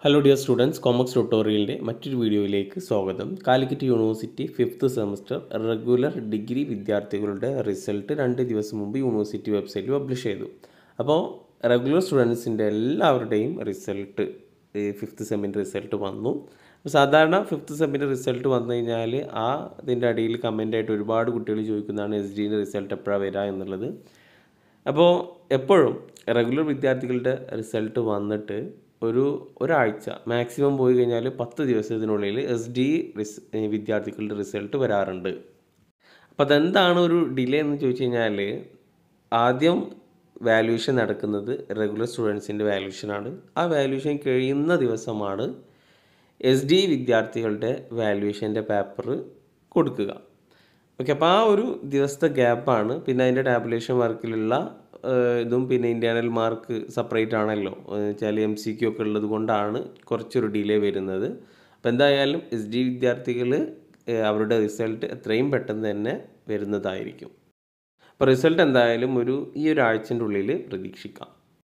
Hello dear students, Comics tutorial മറ്റൊരു വീഡിയോയിലേക്ക് സ്വാഗതം. Calicut university 5th semester regular degree വിദ്യാർത്ഥികളുടെ റിസൾട്ട് 2 ദിവസം മുമ്പ് യൂണിവേഴ്സിറ്റി വെബ്സൈറ്റിൽ പബ്ലിഷ് ചെയ്തു. അപ്പോൾ റെഗുലർ സ്റ്റുഡൻസിൻ്റെ എല്ലാവരുടെയും റിസൾട്ട് 5th സെമ്മിൻ്റെ റിസൾട്ട് വന്നു. സാധാരണ 5th സെമ്മിൻ്റെ റിസൾട്ട് വന്നു കഴിഞ്ഞാൽ അതിൻ്റെ അടിയിൽ കമൻ്റായിട്ട് ഒരുപാട് കുട്ടികൾ ചോദിക്കുന്നതാണ് SDEൻ്റെ റിസൾട്ട് എപ്പോഴാണ് വരിക എന്നുള്ളത്. അപ്പോൾ എപ്പോഴും റെഗുലർ വിദ്യാർത്ഥികളുടെ റിസൾട്ട് വന്നിട്ട് ഒരാഴ്ച മാക്സിമം പോയി കഴിഞ്ഞാൽ 10 ദിവസത്തിനുള്ളിൽ SDE വിദ്യാർത്ഥികളുടെ റിസൾട്ട് വരാറുണ്ട്. അപ്പോൾ അതെന്താണ് ഒരു ഡിലേ എന്ന് ചോദിച്ചു കഴിഞ്ഞാൽ, ആദ്യം വാല്യൂഷൻ നടക്കുന്നത് റെഗുലർ സ്റ്റുഡൻസിൻ്റെ വാല്യൂഷനാണ്. ആ വാല്യൂഷൻ കഴിയുന്ന ദിവസമാണ് SDE വിദ്യാർത്ഥികളുടെ വാല്യൂഷൻ്റെ പേപ്പർ കൊടുക്കുക. ഓക്കെ, അപ്പോൾ ആ ഒരു ദിവസത്തെ ഗ്യാപ്പാണ്. പിന്നെ അതിൻ്റെ ടാബുലേഷൻ വർക്കിലുള്ള ഇതും പിന്നെ ഇൻറ്റേർണൽ മാർക്ക് സെപ്പറേറ്റ് ആണല്ലോ വെച്ചാൽ MCQ ഒക്കെ ഉള്ളത് കൊണ്ടാണ് കുറച്ചൊരു ഡിലേ വരുന്നത്. അപ്പോൾ എന്തായാലും SDE വിദ്യാർത്ഥികൾ അവരുടെ റിസൾട്ട് എത്രയും പെട്ടെന്ന് തന്നെ വരുന്നതായിരിക്കും. അപ്പോൾ റിസൾട്ട് എന്തായാലും ഈ ഒരു ആഴ്ചൻ്റെ ഉള്ളിൽ പ്രതീക്ഷിക്കാം.